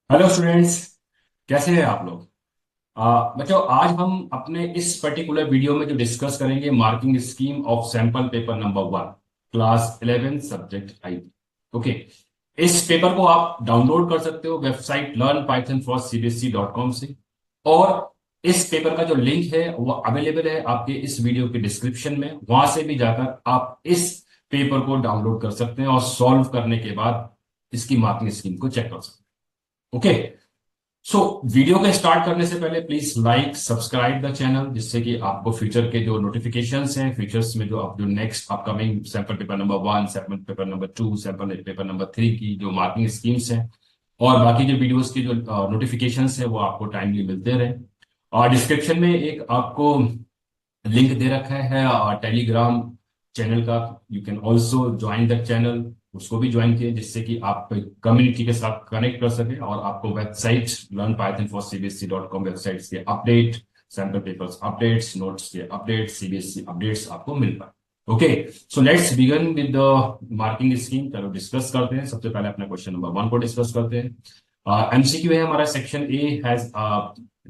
Hello students. कैसे हैं आप लोग? बच्चों, आज हम अपने इस पर्टिकुलर वीडियो में जो डिस्कस करेंगे marking scheme of sample paper number 1, class 11 subject I. Okay. इस पेपर को आप डाउनलोड कर सकते हो वेबसाइट learnpython4cbsc.com से। और इस पेपर का जो लिंक है वो अवेलेबल है आपके इस वीडियो के डिस्क्रिप्शन में, वहां से भी जाकर आप इस पेपर को डाउनलोड कर सकते हैं और सॉल्व करने के बाद इसकी मार्किंग स्कीम को चेक कर सकते हैं। ओके। सो वीडियो को स्टार्ट करने से पहले please like subscribe the channel, जिससे कि आपको फ्यूचर के जो नोटिफिकेशंस हैं, फ्यूचर्स में जो आप जो next upcoming sample paper number 1, sample paper number 2, sample paper number 3 की जो मार्किंग स्कीम्स हैं और बाकी जो वीडियोस की जो नोटिफिकेशंस हैं वो आपको टाइमली मिलते रहे। और डिस्क्रिप्शन में एक आपको लिंक दे रखा है टेलीग्राम चैनल का। You can also join the channel, उसको भी ज्वाइन किए, जिससे कि आप कम्युनिटी के साथ कनेक्ट कर सके और आपको वेबसाइट learnpython4cbsc.com वेबसाइट के update, sample papers updates, notes के अपडेट, सीबीएसई अपडेट्स आपको मिल पाए। Okay. So let's begin with the marking scheme. चलो डिस्कस करते हैं। सबसे पहले अपने क्वेश्चन नंबर 1 को डिस्कस करते हैं। एमसीक्यू है हमारा। Section A has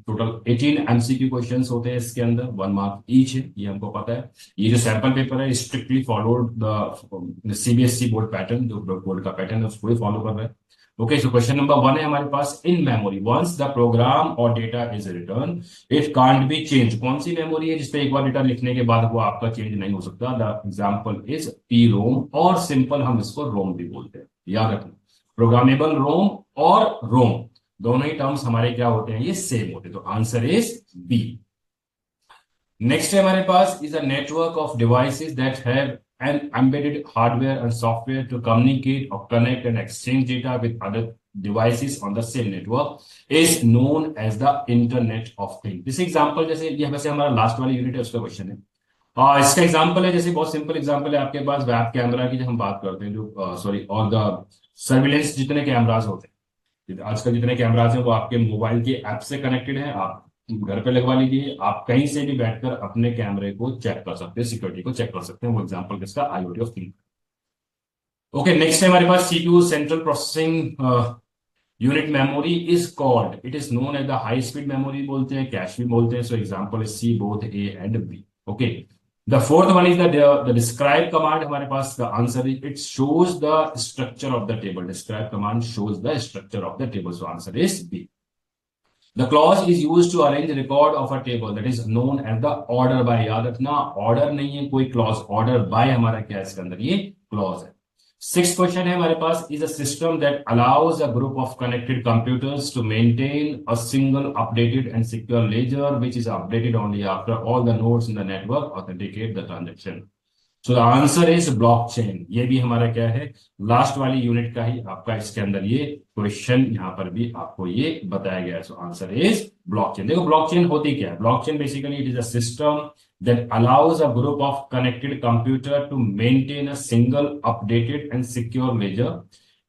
total 18 MCQ questions होते हैं इसके अंदर, 1 मार्क ईच है, ये हमको पता है। ये जो सैंपल पेपर है strictly followed the CBSE board pattern, जो बोर्ड का पैटर्न है उसको ही फॉलो कर रहा है। ओके। सो क्वेश्चन नंबर 1 है हमारे पास, in memory once the program और data is written it can't be change. कौन सी मेमोरी है जिसपे एक बार डेटा लिखने के बाद वो आपका चेंज नहीं हो सकता? The example is P ROM, और सिंपल हम इसको रोम भी बोलते हैं, याद रखना। प्रोग्रामेबल रोम और रोम दोनों ही टर्म्स हमारे क्या होते हैं, ये सेम होते हैं। तो आंसर इज बी। नेक्स्ट है हमारे पास, is a network of devices that have an embedded hardware and software to communicate or connect and exchange data with other devices on the same network is known as the internet of things। This example, जैसे ये वैसे हमारा last वाला unit है उसका question है। इसका example है, जैसे बहुत सिंपल एग्जांपल है, आपके पास वेब कैमरा की जब हम बात करते हैं, जो सॉरी और द सर्विलेंस जितने कैमराज होते हैं, आजकल जितने कैमराज हैं वो आपके मोबाइल के ऐप से कनेक्टेड है। आप घर पे लगवा लीजिए, आप कहीं से भी बैठकर अपने कैमरे को चेक कर सकते हैं, सिक्योरिटी को चेक कर सकते हैं। वो एग्जांपल किसका? IoT of thing. Okay. Next है हमारे पास, CPU central processing unit memory is called, it is known as the high speed memory बोलते हैं, कैश भी बोलते हैं। So example is C both A and B. Okay. The fourth one is the describe command. हमारे पास the answer is it shows the structure of the table. Describe command shows the structure of the table. So answer is B. The clause is used to arrange the record of a table, that is known as the order by। याद रखना, order नहीं है कोई clause, order by हमारा क्या है इसके अंदर, ये clause है। सिक्स क्वेश्चन है हमारे पास, is a system that allows a group of connected computers to maintain a single updated and secure ledger which is updated only after all the nodes in the network authenticate the transaction। So the answer is blockchain. ये भी हमारा क्या है, last वाली unit का ही आपका इसके अंदर ये क्वेश्चन यहां पर भी आपको ये बताया गया है। सो आंसर इज ब्लॉकचेन। देखो ब्लॉकचेन होती क्या है? Blockchain basically it is a system that allows a group of connected computer to maintain a single updated and secure ledger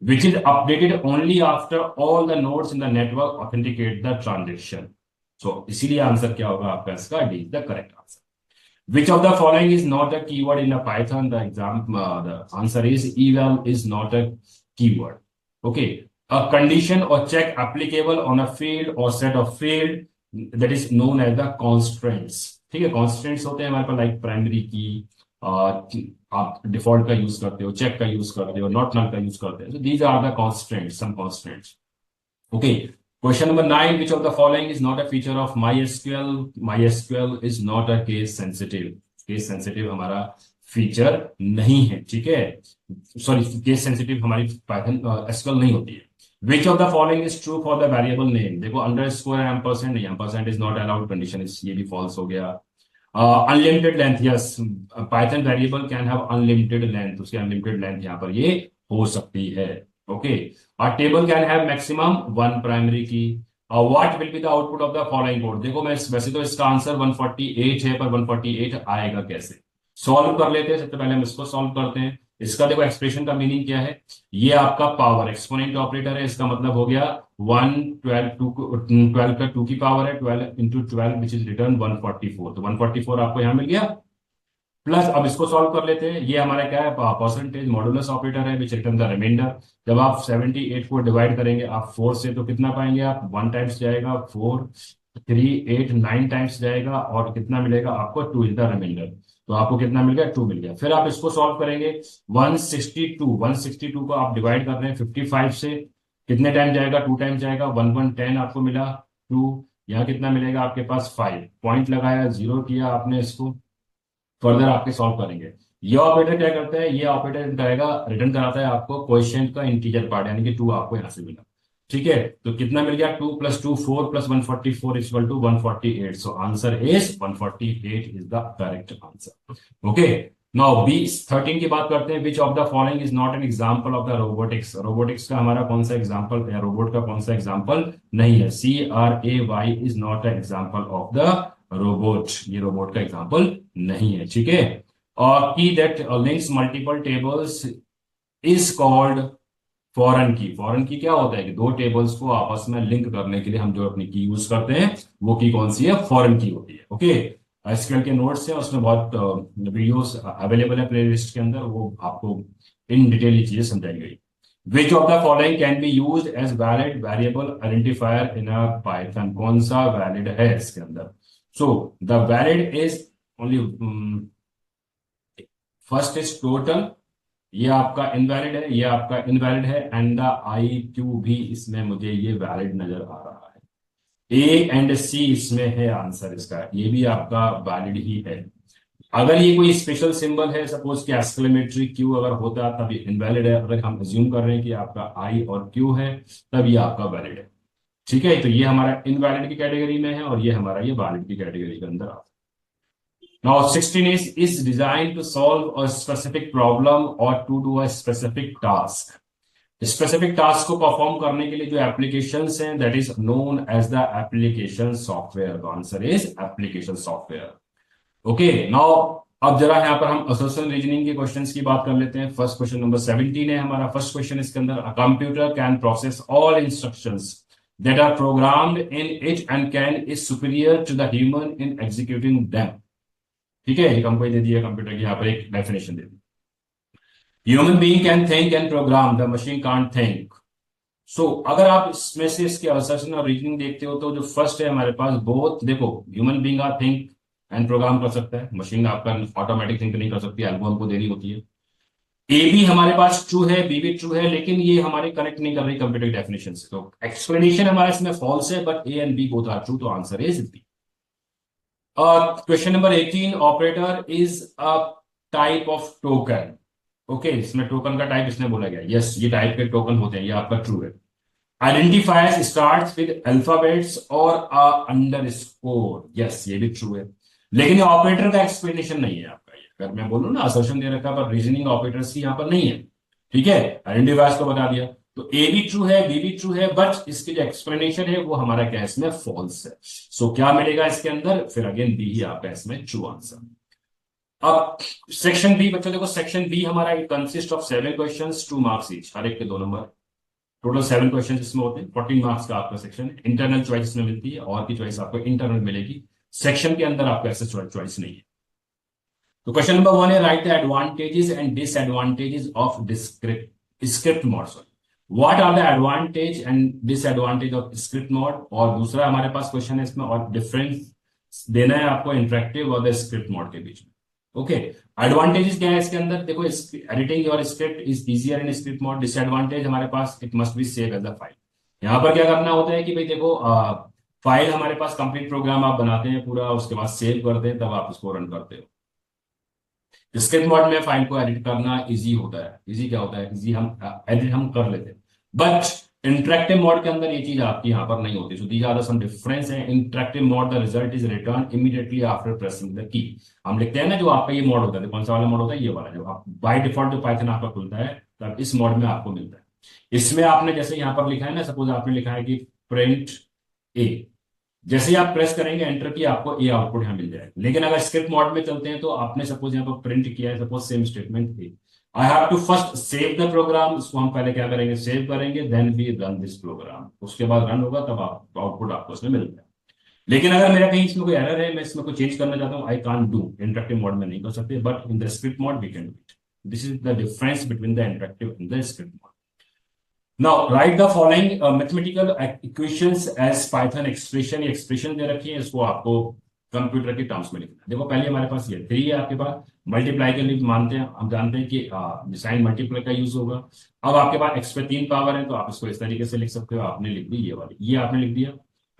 which is updated only after all the nodes in the network authenticate the transaction। so इसीलिए answer क्या होगा आपका इसका? D is the correct answer. Which of the following is not a keyword in a Python? The answer is eval is not a keyword. Okay. A condition or check applicable on a field or set of field that is known as the constraints। ठीक है, constraints होते हैं हमारे पास, like primary की, आप default का use करते हो, चेक का यूज करते हो, नॉट नल का यूज करते हो। These are the constraints, some constraints। Okay. Question number 9, which of the following is not a feature of MySQL? MySQL is not a case sensitive। Case sensitive हमारा feature नहीं है, ठीक है। Sorry, case sensitive हमारी Python SQL नहीं होती है। Which of the following is true for the variable name? देखो अंडरस्कोर एंड एम्परसेंड नहीं, ampersand is not allowed condition is, ये भी फॉल्स हो गया। Unlimited length, yes, Python variable can have unlimited length, उसकी अनलिमिटेड लेंथ यहाँ पर ये हो सकती है। Okay. A table can have maximum one primary key। What will be the output of the following code? देखो मैं वैसे तो इसका आंसर 148 है, पर 148 आएगा कैसे? सॉल्व कर लेते हैं। सबसे पहले हम इसको सॉल्व करते हैं। इसका देखो एक्सप्रेशन का मीनिंग क्या है, ये आपका पावर एक्सपोनेंट ऑपरेटर है। इसका मतलब हो गया 12 का 2 की पावर है, 12 इंटू 12 विच इज रिटर्न 144। तो 144 आपको यहां मिल गया। प्लस अब इसको सॉल्व कर लेते हैं। ये हमारा क्या है, परसेंटेज मॉडुलस ऑपरेटर है विच रिटर्न द रिमाइंडर। जब आप 78 को डिवाइड करेंगे आप 4 से, तो कितना पाएंगे आप, 1 टाइम्स जाएगा 4, 3, 8, 9 टाइम्स जाएगा, और कितना मिलेगा आपको, 2 इज द रिमाइंडर। तो आपको कितना मिल गया, 2 मिल गया। फिर आप इसको सॉल्व करेंगे, 162 को आप डिवाइड कर रहे हैं 55 से, कितने टाइम जाएगा, 2 टाइम जाएगा, 110 आपको मिला, 2। यहाँ कितना मिलेगा आपके पास, 5 पॉइंट लगाया, 0 किया आपने इसको। फर्दर आपके सॉल्व करेंगे। ये ऑपरेटर क्या करता है, ये ऑपरेटर करेगा, रिटर्न कराता है आपको क्वेश्चन का इंटीजर पार्ट, यानी कि 2 आपको यहां से मिला। ठीक है, तो कितना मिल गया, 2 + 2 4 + 144 equal to 148। So answer is 148 is the correct answer. Okay, now B 13 की बात करते हैं। Which of the following is not an example of the robotics. Robotics का हमारा कौन सा एग्जांपल है, रोबोट का कौन सा एग्जांपल नहीं है। CRAY is not an example of the robot, ये रोबोट का एग्जांपल नहीं है। ठीक है, और की that links multiple tables is called foreign की। फॉरेन की क्या होता है कि दो टेबल्स को आपस में लिंक करने के लिए हम जो अपनी की यूज करते हैं, वो की कौन सी है, फॉरेन की होती है। ओके, एसक्यूएल के नोट्स है, उसमें बहुत वीडियोस अवेलेबल है प्लेलिस्ट के अंदर, वो आपको इन डिटेल ये चीजें समझाई गई। Which of the following can be use as valid variable identifier in a Python. कौन सा वैलिड है इसके अंदर। So the valid is only, first is total, ये आपका इनवैलिड है, ये आपका इनवैलिड है, एंड द IQ भी इसमें मुझे ये वैलिड नजर आ रहा है। A एंड C इसमें है आंसर इसका, ये भी आपका वैलिड ही है। अगर ये कोई स्पेशल सिंबल है, सपोज कि एक्सक्लेमेटरी Q अगर होता तब ये इनवैलिड है। अगर हम अज्यूम कर रहे हैं कि आपका I और Q है, तब ये आपका वैलिड है। ठीक है, तो ये हमारा इनवैलिड की कैटेगरी में है, और ये हमारा ये वैलिड की कैटेगरी के अंदर आता है। Now, 16 is designed to solve a specific problem or to do a specific task. Specific task को परफॉर्म करने के लिए जो एप्लीकेशंस हैं, that is known as the application software. The answer is application software. Okay, now अब जरा यहाँ पर हम असोसिएशन रीजनिंग के क्वेश्चंस की बात कर लेते हैं। फर्स्ट क्वेश्चन नंबर 17 है हमारा। फर्स्ट क्वेश्चन इसके अंदर, a computer can process all instructions that are programmed in it and can is superior to the human in executing them. ठीक है, एक हमको दे दिया कंप्यूटर की, यहाँ पर एक डेफिनेशन दे दी। Human being can think and program, the machine can't think. So अगर आप इसमें से इसके असर्शन और रीजनिंग देखते हो, तो जो फर्स्ट है हमारे पास, बोथ देखो, ह्यूमन बीइंग आप थिंक एंड प्रोग्राम कर सकता है, मशीन आपका ऑटोमेटिक थिंक नहीं कर सकती, एल्गो हमको देनी होती है। ए भी हमारे पास ट्रू है, बी भी ट्रू है, लेकिन ये हमारे कनेक्ट नहीं कर रही कंप्यूटर डेफिनेशन से। तो एक्सप्लेनेशन हमारा इसमें फॉल्स है, but A and B both are true, तो answer is B. Question number 18, operator is a type of token. Okay, इसमें टोकन का टाइप इसने बोला गया, यस ये टाइप के टोकन होते हैं, ये आपका ट्रू है। आइडेंटिफायर्स स्टार्ट्स विद अल्फाबेट्स और अ अंडरस्कोर, यस ये भी ट्रू है। लेकिन ये ऑपरेटर का एक्सप्लेनेशन नहीं है आपका। ये अगर मैं बोलूं ना, असर्शन दे रखा पर रीजनिंग ऑपरेटर्स की यहाँ पर नहीं है। ठीक है, आइडेंटिफायर्स को बता दिया, तो ए भी ट्रू है, बी भी ट्रू है, बट इसकी जो एक्सप्लेनेशन है वो हमारा क्या है, इसमें फॉल्स है। सो क्या मिलेगा इसके अंदर, फिर अगेन बी ही आपका इसमें ट्रू आंसर। अब सेक्शन बी बच्चों देखो, सेक्शन बी हमारा consist of 7 questions, 2 marks each, हर एक के 2 नंबर। टोटल 7 क्वेश्चन इसमें होते हैं, 14 मार्क्स का आपका सेक्शन है। इंटरनल चॉइस इसमें मिलती है, और की चॉइस आपको इंटरनल मिलेगी, सेक्शन के अंदर आपका ऐसे चॉइस नहीं है। तो क्वेश्चन नंबर 1 है, write the advantages and disadvantages of script mode. What are the advantage and disadvantage of script mode. और दूसरा हमारे पास क्वेश्चन है इसमें, और डिफरेंस देना है आपको इंटरेक्टिव और द स्क्रिप्ट मोड के बीच में। ओके, एडवांटेजेस क्या है इसके अंदर, देखो, editing your script is easier in script mode. Disadvantage हमारे पास, it must be save as a file. यहाँ पर क्या करना होता है कि भाई देखो, फाइल हमारे पास कंप्लीट प्रोग्राम आप बनाते हैं पूरा, उसके बाद सेव करते हैं, तब आप उसको रन करते हो। स्क्रिप्ट मोड में फाइल को एडिट करना इजी होता है। इजी क्या होता है, इजी हम एडिट हम कर लेते हैं, बट इंटरेक्टिव मोड के अंदर ये चीज आपकी यहाँ पर नहीं होती। So these are some difference है। Interactive mode, the result is return immediately after pressing the key. हम लिखते हैं ना, जो आपका ये मोड होता है, कौन सा वाला मोड होता है, ये वाला, जो आप बाय डिफॉल्ट जो पाइथन आपका खुलता है, तब इस मोड में आपको मिलता है। इसमें आपने जैसे यहाँ पर लिखा है ना, सपोज आपने लिखा है कि प्रिंट ए, जैसे ही आप प्रेस करेंगे एंटर की, आपको ए आउटपुट यहाँ मिल जाएगा। लेकिन अगर स्क्रिप्ट मोड में चलते हैं, तो आपने सपोज यहाँ पर प्रिंट किया है, suppose same statement A, I have to first save the program. इसको हम पहले क्या करेंगे, सेव करेंगे, then we run this program. उसके बाद रन होगा, तब आप आउटपुट आपको उसमें मिल जाएगा। लेकिन अगर मेरा कहीं इसमें कोई एरर है, मैं इसमें कोई चेंज करना चाहता हूँ, I can't do, interactive mode में नहीं कर सकते, but in the script mode we can do it. This is the difference between the interactive and the script mode. Now write the following mathematical equations as Python expression. ये expression दे रखी है, इसको आपको कंप्यूटर के terms में लिखना है। देखो पहले हमारे पास ये 3 है आपके पास, मल्टीप्लाई के लिए मानते हैं, हम जानते हैं कि साइन मल्टीप्लाई का यूज होगा। अब आपके पास एक्स पे 3 पावर है, तो आप इसको इस तरीके से लिख सकते हो, आपने लिख दी ये वाली, ये आपने लिख दिया,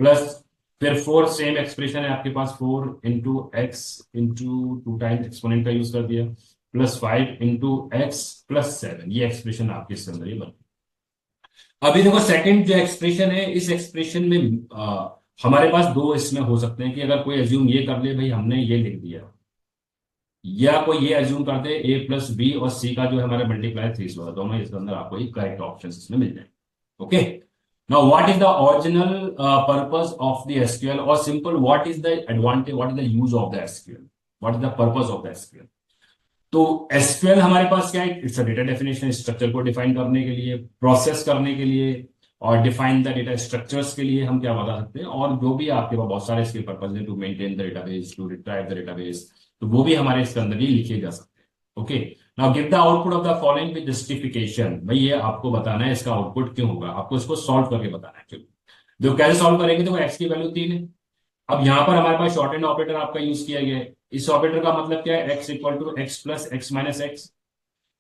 प्लस फिर 4 सेम एक्सप्रेशन है आपके पास, 4 into x into 2 times exponent का यूज कर दिया, प्लस 5 इंटू एक्स प्लस 7, ये एक्सप्रेशन आपके इसके अंदर ये बन। अभी देखो सेकंड जो एक्सप्रेशन है, इस एक्सप्रेशन में हमारे पास दो इसमें हो सकते हैं कि अगर कोई एज्यूम ये कर ले भाई हमने ये लिख दिया, या कोई ये एज्यूम कर दे ए प्लस बी और सी का जो है हमारा मल्टीप्लाई 3 से होगा, दोनों इसके अंदर आपको ये करेक्ट ऑप्शन इसमें मिल जाएंगे। Okay, now what is the original purpose of the SQL, और simple what is the advantage, what is the use of the SQL, what is the purpose of the SQL. तो SQL हमारे पास क्या है, it's a data definition, structure को define करने के लिए, प्रोसेस करने के लिए, और डिफाइन द डेटा स्ट्रक्चर्स के लिए हम क्या बता सकते हैं, और जो भी आपके पास बहुत सारे इसके पर्पज है, to maintain the database, to retrieve the database, तो वो भी हमारे इसके अंदर ही लिखे जा सकते हैं। Okay, now give the output of the following with justification. भाई ये आपको बताना है इसका आउटपुट क्यों होगा, आपको इसको सॉल्व करके बताना है क्यों। जो कैसे सॉल्व करेंगे, तो एक्स की वैल्यू 3 है। अब यहां पर हमारे पास शॉर्ट हैंड ऑपरेटर आपका यूज किया गया है। इस ऑपरेटर का मतलब क्या है, x equal to x plus x minus x.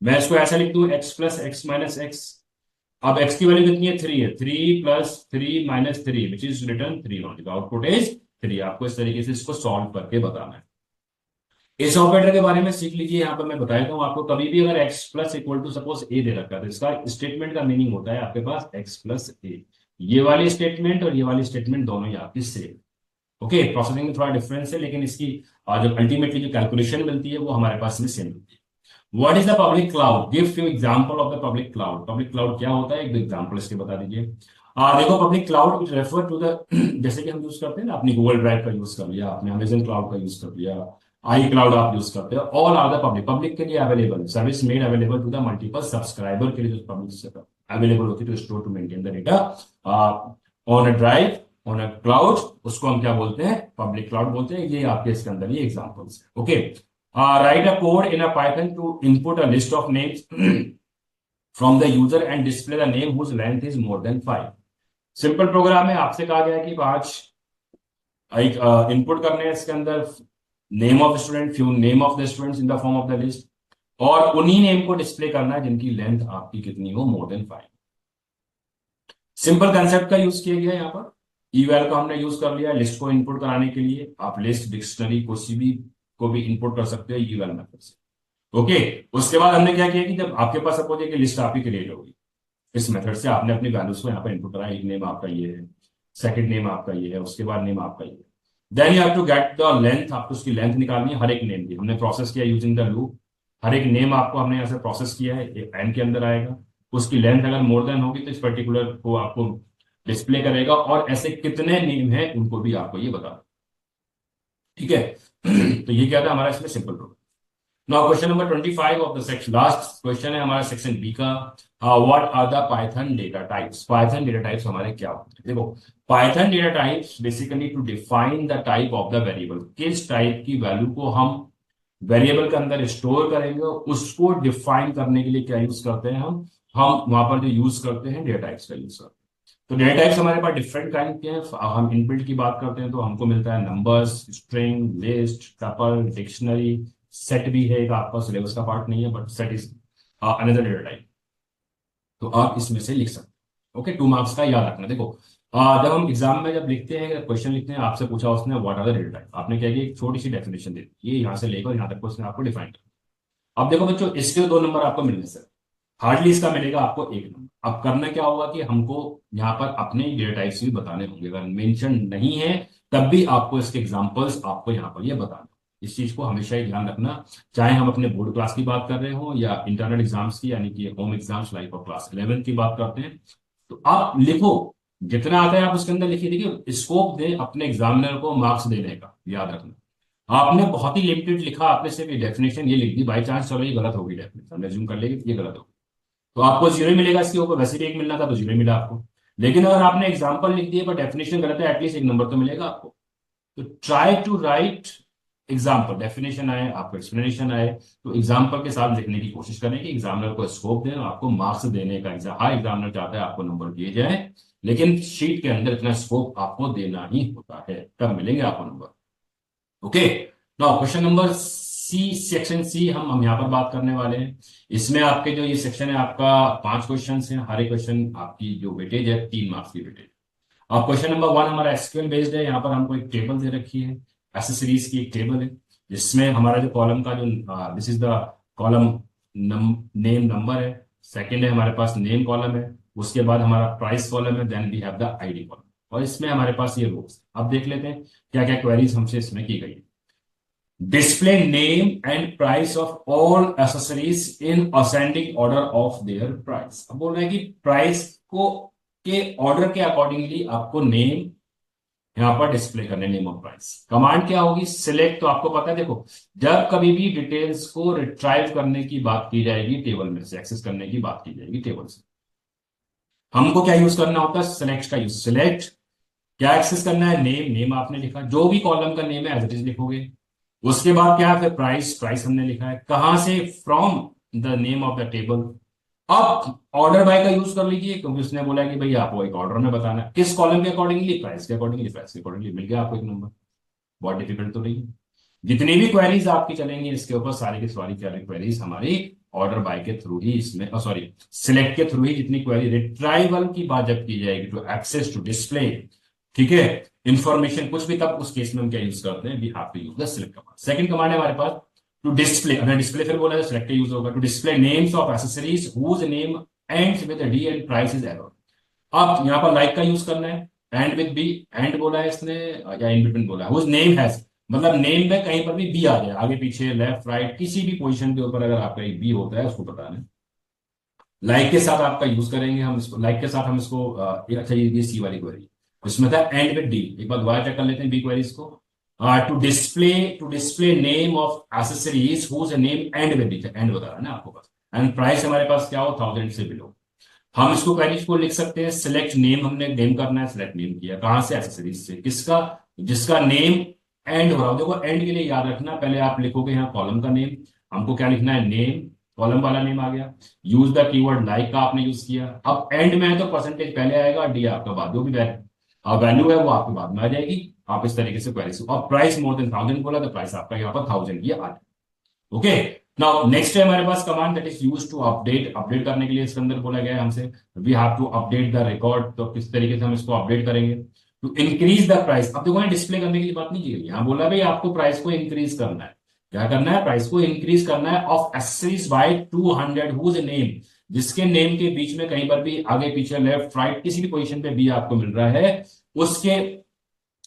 मैं इसको ऐसा लिख दूं, x plus x minus x. अब एक्स की वैल्यू कितनी है, 3 है, 3 plus 3 minus 3 which is return 3 only, output is 3। आपको इस तरीके से इसको सॉल्व करके बताना है। इस ऑपरेटर के बारे में सीख लीजिए, यहां पर मैं बता देता हूं आपको, कभी भी अगर X plus equal to suppose A दे रखा है, तो इसका स्टेटमेंट का मीनिंग होता है आपके पास एक्स प्लस ए। ये वाली स्टेटमेंट और ये वाली स्टेटमेंट दोनों ही आपकी सेम। ओके, प्रोसेसिंग में थोड़ा डिफरेंस है, लेकिन इसकी जो अल्टीमेटली जो कैलकुलेशन मिलती है वो हमारे पास में सेम मिलती है। What is the public cloud, give few example of the public cloud. Public cloud क्या होता है, एक दो एग्जांपल इसके बता दीजिए। देखो public cloud it refer to the जैसे कि हम यूज करते हैं ना, अपनी गूगल ड्राइव का यूज कर लिया आपने, अमेजन क्लाउड का यूज कर लिया, आई क्लाउड आप यूज करते हैं, all are the public, public के लिए available, service made available to the multiple subscriber के लिए जो पब्लिक अवेलेबल होती है to store to maintain the data on a drive, on a cloud, उसको हम क्या बोलते हैं, पब्लिक क्लाउड बोलते हैं। ये आपके इसके अंदर ये एग्जांपल्स है। Okay, write a code in a Python to input a list of names from the user and display the name whose length is more than 5। Simple program है, आपसे कहा गया है कि 5 एक इनपुट करने हैं इसके अंदर, name of student, few name of the students in the form of the list, और उन्हीं नेम को डिस्प्ले करना है जिनकी लेंथ आपकी कितनी हो, मोर देन 5। सिंपल कंसेप्ट का यूज किया गया यहाँ पर। ईवैल का हमने यूज कर लिया लिस्ट को इनपुट कराने के लिए, आप लिस्ट डिक्शनरी को भी इनपुट कर सकते हो ईवैल मेथड से। ओके, उसके बाद हमने क्या किया कि जब आपके पास सपोज है कि लिस्ट आपकी क्रिएट होगी, इस मेथड से आपने अपनी वैल्यूज को यहाँ पर इनपुट करा, एक नेम आपका ये है, सेकंड नेम आपका ये है, उसके बाद नेम आपका ये है, then you have to get the length, आपको उसकी लेंथ निकालनी है, हर एक नेम की हमने प्रोसेस किया यूजिंग द लूप, हर एक नेम आपको हमने यहाँ से प्रोसेस किया है, एन के अंदर आएगा, उसकी लेंथ अगर मोर देन होगी तो इस पर्टिकुलर को आपको डिस्प्ले करेगा, और ऐसे कितने नेम हैं उनको भी आपको ये बता, ठीक है। तो ये क्या था हमारा इसमें simple program. Now question number 25 of the section, last question है हमारा सेक्शन बी का। What are the Python data types, Python data types हमारे क्या होते हैं। देखो Python data types basically to define the type of the variable, किस type की वैल्यू को हम वेरिएबल के अंदर स्टोर करेंगे, उसको डिफाइन करने के लिए क्या यूज करते हैं हम वहां पर जो यूज करते हैं डेटा टाइप्स का यूज करते हैं। तो डेटा टाइप्स हमारे पास डिफरेंट काइंड के हैं। हम इनबिल्ट की बात करते हैं तो हमको मिलता है numbers, string, list, tuple, dictionary, set भी है एक आपका, सिलेबस का पार्ट नहीं है but set is another data type, तो आप इसमें से लिख सकते हैं। ओके, 2 मार्क्स का याद रखना। देखो जब हम एग्जाम में जब लिखते हैं, क्वेश्चन लिखते हैं, आपसे पूछा उसने what are the data type, आपने क्या किया, एक छोटी सी डेफिनेशन दे दी, ये यहाँ से लेकर यहाँ तक को उसने आपको डिफाइन कर। अब देखो बच्चों, इसके 2 नंबर आपको मिलने से हार्डली इसका मिलेगा आपको 1 नंबर। अब करना क्या होगा कि हमको यहाँ पर अपने डेटा टाइप्स भी बताने होंगे, अगर मेंशन नहीं है तब भी आपको इसके एग्जांपल्स आपको यहाँ पर ये बताना। इस चीज को हमेशा ही ध्यान रखना, चाहे हम अपने बोर्ड क्लास की बात कर रहे हो या इंटरनल एग्जाम्स की, यानी कि होम एग्जाम्स लाइक और क्लास 11 की बात करते हैं, तो आप लिखो जितना आता है आप उसके अंदर लिखिए। देखिए स्कोप दे अपने एग्जामिनर को मार्क्स देने का, याद रखना। आपने बहुत ही लिमिटेड लिखा, आपने सिर्फ डेफिनेशन ये लिख दी, बाई चांस चलो ये गलत होगी डेफिनेशन, रेज्यूम कर लेगी ये गलत होगी, तो आपको 0 मिलेगा इसके ऊपर, वैसे भी 1 मिलना था तो 0 मिला आपको। लेकिन अगर आपने एग्जांपल लिख दिया पर डेफिनेशन गलत है, एटलीस्ट 1 नंबर तो मिलेगा आपको। तो try to write example, definition आए, आपको एक्सप्लेनेशन आए, तो एग्जाम्पल के साथ लिखने की कोशिश करें कि एग्जामिनर को स्कोप दें, आपको मार्क्स देने का एग्जाम, हाँ एग्जामिनर चाहता है आपको नंबर दिए जाए, लेकिन शीट के अंदर इतना स्कोप आपको देना ही होता है, तब मिलेंगे आपको number. Okay, now question number C, section C हम यहाँ पर बात करने वाले हैं। इसमें आपके जो ये सेक्शन है आपका 5 क्वेश्चन है, हर एक क्वेश्चन आपकी जो वेटेज है 3 मार्क्स की वेटेज। अब क्वेश्चन नंबर 1 हमारा एसक्यूएल बेस्ड है। यहाँ पर हमको एक टेबल दे रखी है, एसेसरीज की एक टेबल है, जिसमें हमारा जो कॉलम का जो this is the column name number है, सेकंड है हमारे पास नेम कॉलम है, उसके बाद हमारा प्राइस कॉलम है, then we have the ID column, और इसमें हमारे पास ये रोज। अब देख लेते हैं क्या क्या क्वेरीज हमसे इसमें की गई है। Display name and price of all accessories in ascending order of their price. अब बोल रहे हैं कि प्राइस को के ऑर्डर के अकॉर्डिंगली आपको नेम यहां पर डिस्प्ले करने, नेम ऑफ प्राइस। कमांड क्या होगी, सिलेक्ट, तो आपको पता है, देखो जब कभी भी डिटेल्स को रिट्राइव करने की बात की जाएगी, टेबल में से एक्सेस करने की बात की जाएगी टेबल से, हमको क्या यूज करना होता है, सिलेक्ट का यूज। सिलेक्ट क्या एक्सेस करना है, नेम, नेम आपने लिखा, जो भी कॉलम का नेम है एज इट इज लिखोगे। उसके बाद क्या है, फिर प्राइस, प्राइस हमने लिखा है, कहां से, from the name of the table. अब ऑर्डर बाय का यूज कर लीजिए, क्योंकि उसने बोला कि भाई आपको एक ऑर्डर में बताना है, किस कॉलम के अकॉर्डिंगली, प्राइस के अकॉर्डिंगली, प्राइस के अकॉर्डिंगली, मिल गया आपको एक नंबर। बहुत डिफिकल्ट तो नहीं है। जितनी भी क्वेरीज आपकी चलेंगी इसके ऊपर, सारी की सारी क्वेरीज हमारी ऑर्डर बाय के थ्रू ही इसमें, सॉरी सिलेक्ट के थ्रू ही, जितनी क्वेरी रिट्राइवल की बात जब की जाएगी, टू एक्सेस, टू डिस्प्ले, ठीक है, इंफॉर्मेशन कुछ भी, तब उस केस में हम क्या यूज करते हैं, we have to use the select command. Second command है हमारे पास टू डिस्प्ले, अगर डिस्प्ले फिर बोला तो सिलेक्ट यूज होगा, to display names of accessories whose name ends with D and price is arrow. अब यहां पर लाइक का यूज करना है, एंड विद बी, एंड बोला है इसने या इन बिटवीन बोला है, हुज नेम हैज, मतलब नेम में कहीं पर भी बी आ जाए, आगे पीछे लेफ्ट राइट किसी भी पोजीशन के ऊपर अगर आपका एक बी होता है उसको बताना है। लाइक के साथ आपका यूज करेंगे हम इसको, लाइक के साथ हम इसको अच्छा ये सी वाली क्वेरी, इसमें था एंड विद डी। एक बार दोबारा चेक कर लेते हैं बी क्वेरीज को। To display name of accessories whose name end with D, and बता रहा है ना आपको पास, एंड प्राइस हमारे पास क्या हो, 1000 से बिलो। हम इसको क्वेरीज को लिख सकते हैं, सिलेक्ट नेम, हमने नेम करना है, सिलेक्ट नेम किया, कहां से, एसेसरीज से, किसका, जिसका नेम एंड हो रहा हो। देखो एंड के लिए याद रखना, पहले आप लिखोगे यहाँ कॉलम का नेम, हमको क्या लिखना है, नेम, कॉलम वाला नेम आ गया, यूज द कीवर्ड लाइक का आपने यूज किया। अब एंड में है तो परसेंटेज पहले आएगा, डी आपका बाद, जो भी वैल्यू है वो आपके बाद में आ जाएगी। आप इस तरीके से क्वेरी, और प्राइस मोर देन 1000 बोला तो प्राइस आपका यहाँ पर 1000 की आ। ओके, नाउ नेक्स्ट है हमारे पास command that is used to update, update करने के लिए इसके अंदर बोला गया है हमसे, we have to update the record, तो किस तरीके से हम इसको अपडेट करेंगे, टू इंक्रीज द प्राइस। अब देखो डिस्प्ले करने की लिए बात नहीं की गई, यहाँ बोला भाई आपको प्राइस को इंक्रीज करना है, क्या करना है, प्राइस को इंक्रीज करना है, of accessories by 200 whose name, जिसके नेम के बीच में कहीं पर भी आगे पीछे लेफ्ट राइट किसी भी पोजीशन पे भी आपको मिल रहा है, उसके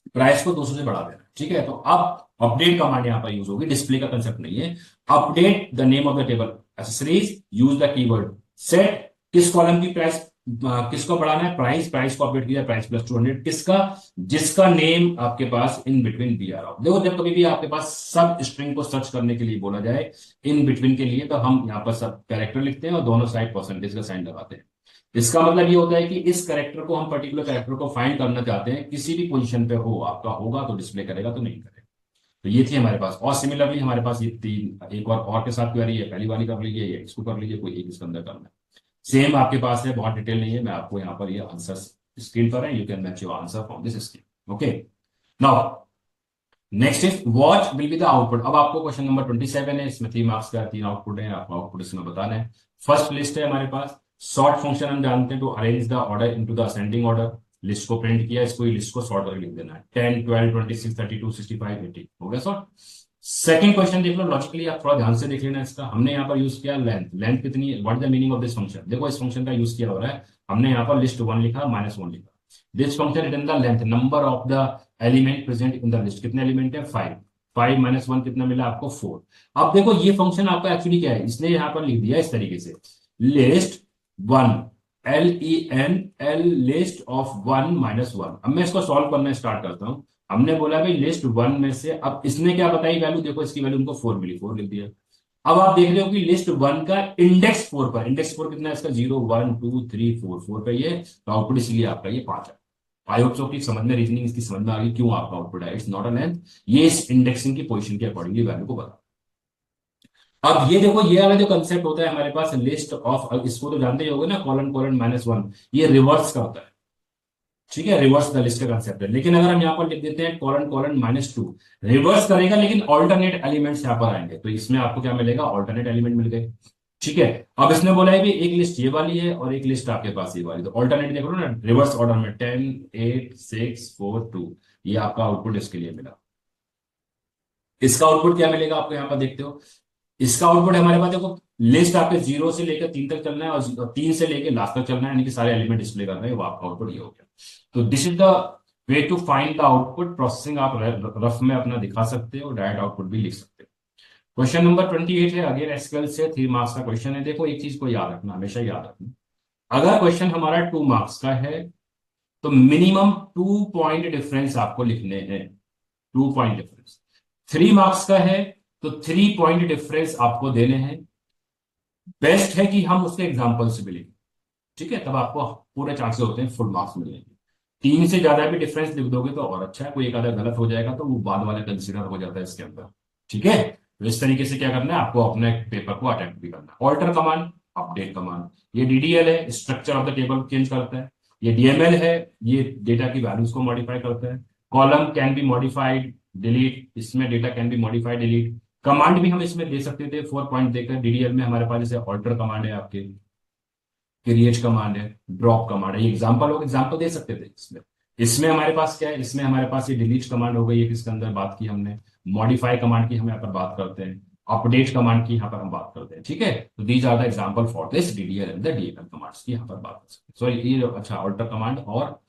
प्राइस को 200 से बढ़ा देना, ठीक है। तो अब अपडेट कमांड यहां पर यूज होगी, डिस्प्ले का कंसेप्ट नहीं है। Update the name of the table accessories, use the keyword set, किस कॉलम की प्राइस, किसको बढ़ाना है, प्राइस, प्राइस को अपडेट किया, प्राइस प्लस 200, किसका, जिसका नेम आपके पास in between B R of. देखो जब कभी भी आपके पास सब स्ट्रिंग को सर्च करने के लिए बोला जाए इन बिटवीन के लिए, तो हम यहाँ पर सब कैरेक्टर लिखते हैं और दोनों साइड परसेंटेज का साइन लगाते हैं। इसका मतलब ये होता है कि इस कैरेक्टर को, हम पर्टिकुलर कैरेक्टर को फाइंड करना चाहते हैं, किसी भी पोजीशन पे हो आपका, होगा तो डिस्प्ले करेगा तो नहीं करेगा। तो ये थी हमारे पास, और सिमिलरली हमारे पास ये तीन, एक और के साथ क्वेरी है, पहली वाली कर लीजिए, ये इसको कर लीजिए, कोई एक इसके अंदर करना है, सेम आपके पास है, बहुत डिटेल नहीं है, मैं आपको यहाँ पर ये आंसर स्क्रीन पर है, you can match your answer from this screen. Okay, now next is what will be the output. अब आपको क्वेश्चन नंबर 27 है, इसमें 3 मार्क्स का 3 आउटपुट है, आपको आउटपुट इसमें बताना है। फर्स्ट लिस्ट है हमारे पास, सॉर्ट फंक्शन हम जानते हैं, to arrange the order into the ascending order. List को प्रिंट किया, इसको लिस्ट को सॉर्ट करके लिख देना है, 10 12 26 32 65 80 हो गया सॉर्ट। सेकंड क्वेश्चन देख लो, लॉजिकली आप थोड़ा ध्यान से देख लेना इसका, हमने यहाँ पर यूज किया लेंथ, लेंथ कितनी है, what the meaning of this function. देखो इस फंक्शन का यूज किया हो रहा है, हमने यहाँ पर लिस्ट 1 लिखा, -1 लिखा, this function return the length, number of the element present in the list, कितने एलिमेंट है 5, 5 - 1 कितना मिला आपको 4। अब देखो ये फंक्शन आपका एक्चुअली क्या है, इसने यहाँ पर लिख दिया इस तरीके से, लिस्ट 1, LEN लिस्ट ऑफ 1 - 1। अब मैं इसको सॉल्व करना स्टार्ट करता हूं। हमने बोला भाई लिस्ट 1 में से, अब इसने क्या बताई वैल्यू, देखो इसकी वैल्यू हमको 4 मिली, 4 लिख दिया। अब आप देख रहे हो कि लिस्ट 1 का इंडेक्स 4 पर, इंडेक्स 4 कितना है इसका, 0 1 2 3 4, 4 पे ये, तो आउटपुट इसलिए आपका ये 5 है। आई होप सो कि समझ में रीजनिंग इसकी समझ में आ गई क्यों आपका आउटपुट है, इट्स नॉट अ लेंथ, ये इस इंडेक्सिंग की पोजीशन के अकॉर्डिंगली वैल्यू को बता। अब ये देखो, ये वाला जो कंसेप्ट होता है हमारे पास लिस्ट ऑफ, इसको तो जानते ही होगे ना, कॉलन कॉलन -1, ये रिवर्स का होता है। ठीक है, रिवर्स द लिस्ट का कंसेप्ट है। लेकिन अगर हम यहाँ पर लिख देते हैं कॉलन कॉलन -2, रिवर्स करेगा लेकिन ऑल्टरनेट एलिमेंट्स यहाँ पर आएंगे, तो इसमें आपको क्या मिलेगा, ऑल्टरनेट एलिमेंट मिल गए। ठीक है, अब इसने बोला है भी एक लिस्ट ये वाली है और एक लिस्ट आपके पास ये वाली, तो ऑल्टरनेट देखो ना, रिवर्स ऑर्डर में 10 8 6 4 2, ये आपका आउटपुट इसके लिए मिला। इसका आउटपुट क्या मिलेगा आपको यहाँ पर देखते हो, इसका आउटपुट हमारे पास देखो, लिस्ट आपके 0 से लेकर 3 तक चलना है और 3 से लेकर लास्ट तक चलना है, यानी कि सारे एलिमेंट डिस्प्ले करना है, वो आपका आउटपुट ये हो गया। तो this is the way to find the output. Processing आप रफ में अपना दिखा सकते हो, डायरेक्ट आउटपुट भी लिख सकते हो। क्वेश्चन नंबर 28 है, अगेन एसक्यूएल से 3 मार्क्स का क्वेश्चन है। देखो एक चीज को याद रखना, हमेशा याद रखना, अगर क्वेश्चन हमारा 2 मार्क्स का है तो मिनिमम 2 पॉइंट डिफरेंस आपको लिखने हैं, 2 पॉइंट डिफरेंस। 3 मार्क्स का है तो 3 पॉइंट डिफरेंस आपको देने हैं। बेस्ट है कि हम उसके एग्जाम्पल से भी लिखें, ठीक है, तब आपको पूरे चांसेस होते हैं फुल मार्क्स मिलने के। 3 से ज्यादा भी डिफरेंस लिख दोगे तो और अच्छा है, कोई एक आधा गलत हो जाएगा तो वो बाद वाला कंसिडर हो जाता है इसके अंदर। ठीक है, तो इस तरीके से क्या करना है आपको, अपने पेपर को अटेम्प्ट भी करना है। ऑल्टर कमांड, अपडेट कमांड, ये डीडीएल है, structure of the table change करता है। ये डीएमएल है, ये डेटा की वैल्यूज को मॉडिफाई करता है। Column can be modified delete, इसमें data can be modified delete. Command भी हम इसमें दे सकते थे 4 पॉइंट देकर, डीडीएल में हमारे पास जैसे ऑल्टर कमांड है आपके, क्रिएट कमांड है, ड्रॉप कमांड है, ये एग्जांपल हो, एग्जांपल दे सकते थे इसमें। इसमें हमारे पास क्या है, इसमें हमारे पास ये डिलीट कमांड हो गई, इसके अंदर बात की हमने। मॉडिफाई कमांड की हम यहाँ पर बात करते हैं, अपडेट कमांड की यहाँ पर हम बात करते हैं। ठीक है, तो these are the example for this DDL and the DML commands की यहाँ पर बात कर सकते हैं। सॉरी ये अच्छा ऑल्टर कमांड और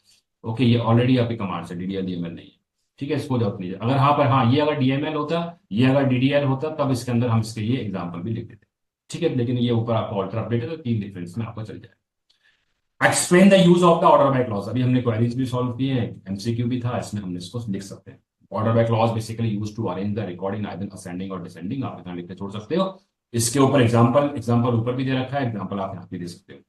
ओके, ये ऑलरेडी आपके कमांड्स है, डीडीएल डीएमएल नहीं है। ठीक है, इसको जरूरत नहीं है। अगर हाँ पर हाँ, ये अगर डीएमएल होता, ये अगर डीडीएल होता, तब इसके अंदर हम इसके ये एग्जाम्पल भी लिख देते। ठीक है, लेकिन ये ऊपर आपका ऑल्टर अपडेट है तो 3 डिफरेंस में आपको चल जाए। Explain the use of the order by clause, अभी हमने क्वेरीज भी सॉल्व किए हैं, एमसीक्यू भी था, इसमें हमने इसको लिख सकते हैं। Order by clause basically use to arrange the record in either ascending or descending, आप इतना लिख के छोड़ सकते हो। इसके ऊपर एग्जांपल, एग्जांपल ऊपर भी दे रखा है, एग्जांपल आप यहाँ पे दे सकते हो।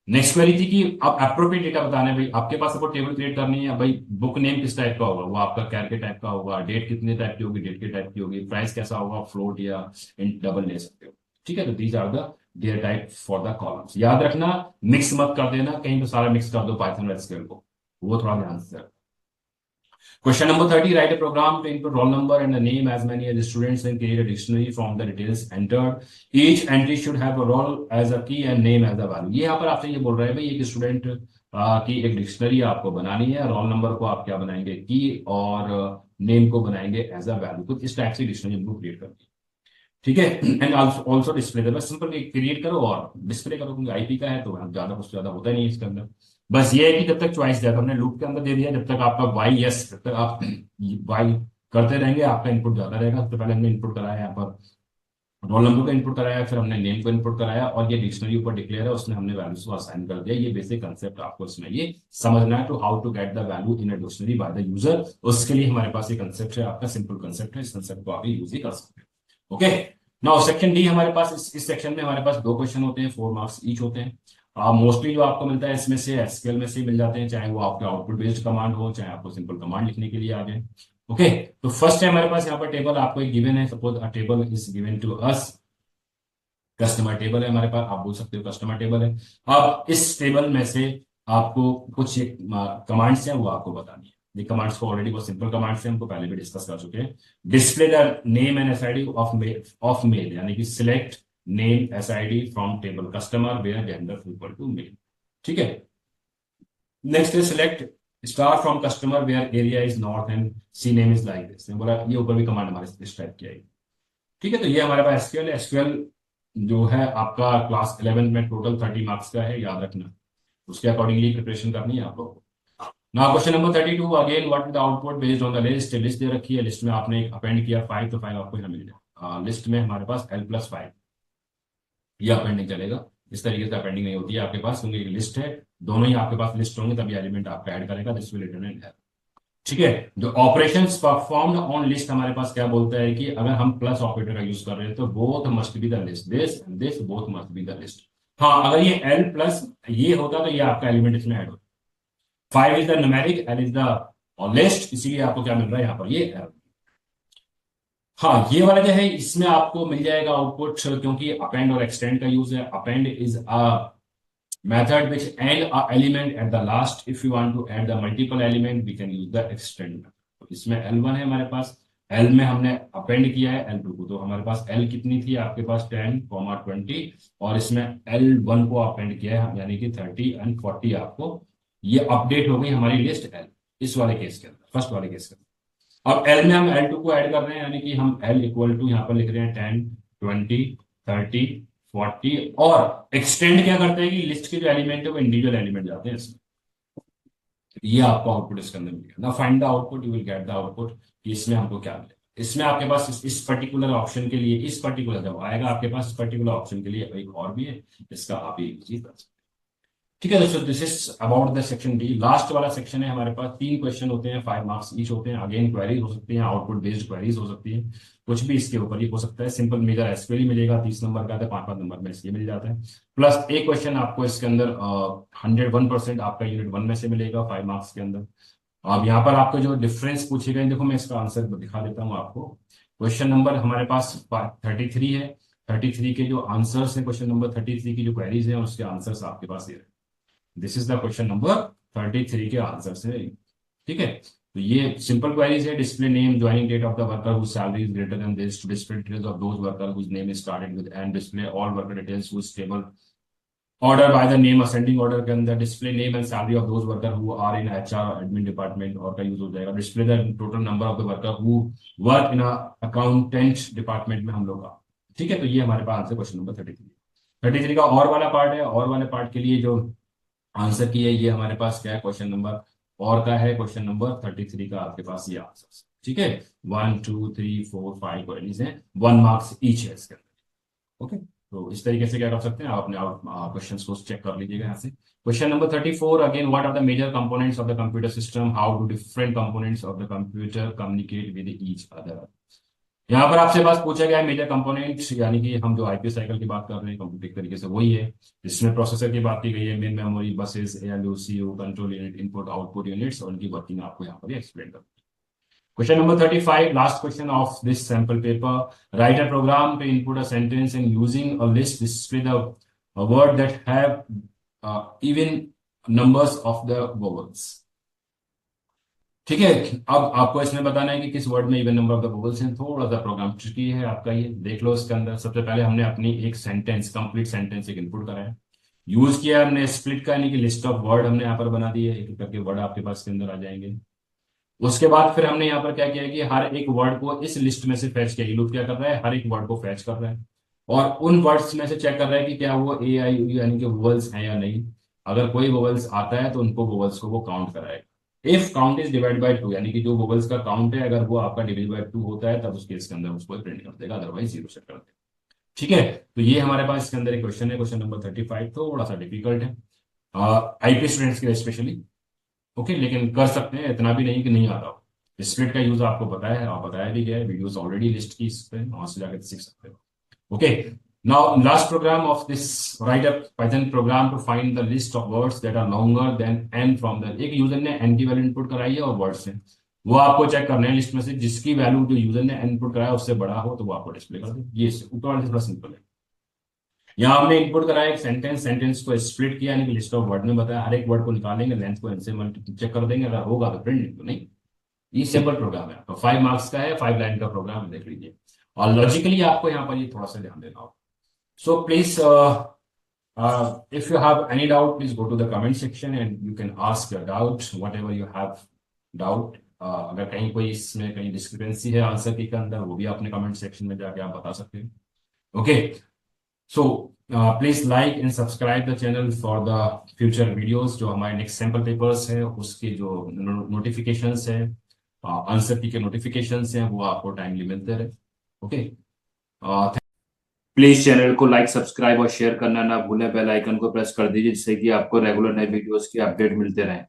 नेक्स्ट क्वेरी थी कि अब अप्रोप्रिएट डेटा बताना है भाई, आपके पास सपोर्ट टेबल क्रिएट करनी है भाई, बुक नेम किस टाइप का होगा, वो आपका कैर के टाइप का होगा, डेट कितने टाइप की होगी, डेट के टाइप की होगी, प्राइस कैसा होगा, फ्लोट या इन डबल ले सकते हो। ठीक है, तो these are the data type for the columns. याद रखना, मिक्स मत कर देना कहीं तो सारा मिक्स कर दो पाइथन और एसक्यूएल को, वो थोड़ा ध्यान से। Question number 30, write a program to input roll number and the name as many as the students and create a dictionary from the details entered. Each entry should have a role as a key and name as a value. ये यहाँ पर आपसे ये बोल रहा है भाई, एक स्टूडेंट की एक डिक्शनरी आपको बनानी है, रोल नंबर को आप क्या बनाएंगे की, और नेम को बनाएंगे एज अ वैल्यू। कुछ इस टाइप से डिक्शनरी इनको क्रिएट करनी है। ठीक है, एंड ऑल्सो डिस्प्ले, बस सिंपल क्रिएट करो और डिस्प्ले करो, क्योंकि आईपी का है तो ज्यादा कुछ ज्यादा होता नहीं है इसके अंदर। बस ये है कि जब तक चॉइस दिया, तो हमने लूप के अंदर दे दिया, जब तक आपका वाई यस, जब तक आप वाई करते रहेंगे आपका इनपुट ज्यादा रहेगा। सबसे पहले हमने इनपुट कराया यहाँ पर रोल नंबर का इनपुट कराया, फिर हमने नेम को इनपुट कराया, और ये डिक्शनरी ऊपर डिक्लेयर है, उसमें हमने वैल्यूज को असाइन कर दिया। ये बेसिक कंसेप्ट आपको इसमें ये समझना है, to how to get the value in a dictionary by the user. उसके लिए हमारे पास ये कंसेप्ट है, आपका सिंपल कंसेप्ट है, इस कंसेप्ट को आप यूज ही कर सकते हैं। ओके, नाउ सेक्शन डी हमारे पास, इस सेक्शन में हमारे पास 2 क्वेश्चन होते हैं, 4 मार्क्स ईच होते हैं। मोस्टली जो आपको मिलता है इसमें से एसक्यूएल में से मिल जाते हैं, चाहे वो आपका आउटपुट बेस्ड कमांड हो, चाहे आपको सिंपल कमांड लिखने के लिए आ जाए। ओके, तो फर्स्ट है हमारे पास यहाँ पर टेबल आपको एक गिवन है, suppose a table is given to us, customer table है हमारे पास, आप बोल सकते हो कस्टमर टेबल है। अब इस टेबल में से आपको कुछ कमांड्स हैं वो आपको बतानी है। ये कमांड्स को ऑलरेडी बहुत सिंपल कमांड्स हैं, हमको पहले भी डिस्कस कर चुके हैं। Display the name and SID of male, यानी कि select name SID from table customer where gender equal to male. ठीक है, नेक्स्ट है select star from customer where area is north and C name is like this. बोला ये ऊपर भी command हमारे इस टाइप की आएगी। ठीक है, तो ये हमारे पास एसक्यूएल है। एसक्यूएल जो है आपका क्लास 11 में टोटल 30 मार्क्स का है, याद रखना, उसके अकॉर्डिंगली प्रिपरेशन करनी है आप लोगों को। Now question number 32, again what is the output based on the list. List दे रखी है, लिस्ट में आपने एक अपेंड किया 5, तो 5 आपको यहाँ मिल जाएगा। लिस्ट में हमारे पास l+5 ये अपेंडिंग चलेगा। इस तरीके से अपेंडिंग नहीं होती है आपके पास, क्योंकि लिस्ट है, दोनों ही आपके पास लिस्ट होंगे तभी एलिमेंट आपका ऐड करेगा, this will return an error. ठीक है, जो ऑपरेशंस परफॉर्म्ड ऑन लिस्ट हमारे पास क्या बोलता है कि अगर हम प्लस ऑपरेटर का यूज कर रहे हैं तो both must be the list, this and this both must be the list. हाँ, अगर ये l+ ये होता तो ये आपका एलिमेंट इसमें ऐड होता। 5 is the numeric, L is the list, इसीलिए आपको क्या मिल रहा है यहाँ पर ये L। हाँ, ये वाला जो है इसमें आपको मिल जाएगा आउटपुट, क्योंकि अपेंड और एक्सटेंड का यूज है। Append is a method which add a element at the last. If you want to add the multiple element, we can use the extend method. तो इसमें L1 है हमारे पास, L में हमने अपेंड किया है L2 को, तो हमारे पास L कितनी थी आपके पास 10, 20, और इसमें L1 को अपेंड किया है, यानी कि 30 और 40 आपको ये अपडेट हो गई हमारी लिस्ट L, इस वाले केस के अंदर, फर्स्ट वाले केस के अंदर। अब L में हम L2 को ऐड कर रहे हैं, यानी कि हम L इक्वल टू यहाँ पर लिख रहे हैं 10, 20, 30, 40, और एक्सटेंड क्या करते हैं कि लिस्ट के जो एलिमेंट है वो इंडिविजुअल एलिमेंट जाते हैं इसमें। ये आपको आउटपुट इसके अंदर मिलेगा ना, find the output, you will get the output कि इसमें हमको क्या मिलेगा। इसमें आपके पास इस पर्टिकुलर ऑप्शन के लिए, इस पर्टिकुलर जब आएगा आपके पास इस पर्टिकुलर ऑप्शन के लिए एक और भी है, इसका आप ये चीज कर सकते हैं। ठीक है दोस्तों, this is about the section D. Last वाला सेक्शन है हमारे पास, 3 क्वेश्चन होते हैं, 5 मार्क्स ईच होते हैं। अगेन क्वेरीज हो सकती हैं, आउटपुट बेस्ड क्वेरीज हो सकती है, कुछ भी इसके ऊपर ही हो सकता है। सिंपल मेजर एसक्यूएल ही मिलेगा, 30 नंबर का, 5 नंबर में इसलिए मिल जाता है। प्लस एक क्वेश्चन आपको इसके अंदर 101% आपका यूनिट 1 में से मिलेगा 5 मार्क्स के अंदर। अब यहाँ पर आपको जो डिफरेंस पूछे गए, देखो मैं इसका आंसर दिखा देता हूँ आपको। क्वेश्चन नंबर हमारे पास 33 है, 33 के जो आंसर्स है, क्वेश्चन नंबर 33 की जो क्वेरीज है उसके आंसर्स आपके पास ये है। This is the question number 33 के आंसर है। ठीक है, तो ये सिंपल क्वेरीज है। Display name, joining date of the worker whose salary is greater than this, to display details of those worker whose name is started with and, display all worker details whose table order by the name, ascending order के अंदर display name and salary of those worker who are in HR admin department, और का use हो जाएगा। Display the total number of the worker who work in accountant department में हम लोग का। ठीक है, तो ये हमारे पास आंसर क्वेश्चन नंबर 33 का। और वाला पार्ट है, और वाले पार्ट के लिए जो आंसर की है ये हमारे पास क्या है, क्वेश्चन नंबर और का है, क्वेश्चन नंबर 33 का आपके पास ये आंसर। ठीक है, 1, 2, 3, 4, 5 क्वेरीज हैं, 1 मार्क्स ईच है इसके अंदर। ओके, तो इस तरीके से क्या कर सकते हैं आप अपने क्वेश्चन को चेक कर लीजिएगा यहाँ से। Question number 34 again, what are the major components of the computer system, how do different components of the computer communicate with each other. यहाँ पर आपसे पास पूछा गया है मेजर कंपोनेंट्स, यानी कि हम जो आईपी साइकिल की बात कर रहे हैं कंप्यूटर एक तरीके से वही है। इसमें प्रोसेसर की बात की गई है, main memory, buses, ALU, CU, control unit, input output units, और उनकी वर्किंग आपको यहाँ पर एक्सप्लेन कर। Question number 35, last question of this sample paper, write a program to input a sentence and using a list display the word that have even numbers of the vowels. ठीक है, अब आपको इसमें बताना है कि किस वर्ड में even number of the vowels हैं। थोड़ा सा प्रोग्राम ट्रिकी है आपका, ये देख लो। इसके अंदर सबसे पहले हमने अपनी एक सेंटेंस, कंप्लीट सेंटेंस एक इनपुट करा है, यूज किया हमने स्प्लिट का, यानी कि लिस्ट ऑफ वर्ड हमने यहाँ पर बना दी है, एक एक करके वर्ड आपके पास के अंदर आ जाएंगे। उसके बाद फिर हमने यहाँ पर क्या किया कि हर एक वर्ड को इस लिस्ट में से फैच किया। लूप क्या कर रहा है, हर एक वर्ड को फैच कर रहा है, और उन वर्ड्स में से चेक कर रहा है कि क्या वो ए आई यू यानी कि वोवेल्स हैं या नहीं। अगर कोई वोवेल्स आता है तो उनको वोवेल्स को वो काउंट कराएगा। If count is divide by 2, यानी कि जो वोवेल्स का काउंट है अगर वो आपका डिवाइड बाय 2 होता है तब उस केस के अंदर उसको प्रिंट कर देगा, अदरवाइज जीरो सेट कर देगा। ठीक है, तो ये हमारे पास इसके अंदर एक क्वेश्चन है, क्वेश्चन नंबर 35, थोड़ा सा डिफिकल्ट है आईपी स्टूडेंट्स के लिए स्पेशली। ओके, लेकिन कर सकते हैं, इतना भी नहीं कि नहीं आता हो। स्प्लिट का यूज आपको पता है और बताया भी गया है, वीडियोस ऑलरेडी लिस्ट की इस पे, वहां से जाकर सीख सकते हो। Okay, now last program of this, write a python program to find the list of words that are longer than n from the, एक यूजर ने n की वैल्यू इनपुट कराई है और वर्ड्स हैं वो आपको चेक करने हैं लिस्ट में से, जिसकी वैल्यू जो यूजर ने इनपुट कराया उससे बड़ा हो तो वो आपको डिस्प्ले कर दे। ये ऊपर वाले से थोड़ा सिंपल है। यहाँ हमने इनपुट कराया एक सेंटेंस, सेंटेंस को स्प्लिट किया, यानी कि लिस्ट ऑफ वर्ड में बताया, हर एक वर्ड को निकालेंगे, लेंथ को इनसे चेक कर देंगे, अगर होगा तो प्रिंट, तो नहीं। ये सिंपल प्रोग्राम है आपका, 5 मार्क्स का है, 5 लाइन का प्रोग्राम, देख लीजिए। और लॉजिकली आपको यहाँ पर ये थोड़ा सा ध्यान देना होगा। So please, if you have any doubt, please go to the comment section and you can ask your doubt, whatever you have doubt. अगर कहीं कोई इसमें कहीं डिस्क्रिपेंसी है आंसर के अंदर, वो भी अपने कमेंट सेक्शन में जाके आप बता सकते हैं। Okay, so please like and subscribe the channel for the future videos. जो हमारे नेक्स्ट सैंपल पेपर्स है उसके जो नोटिफिकेशंस है, आंसर की के नोटिफिकेशंस हैं, वो आपको टाइमली मिलते रहे। ओके, प्लीज चैनल को लाइक, सब्सक्राइब और शेयर करना ना भूलें। बेल आइकन को प्रेस कर दीजिए जिससे कि आपको रेगुलर नए वीडियोस की अपडेट मिलते रहें।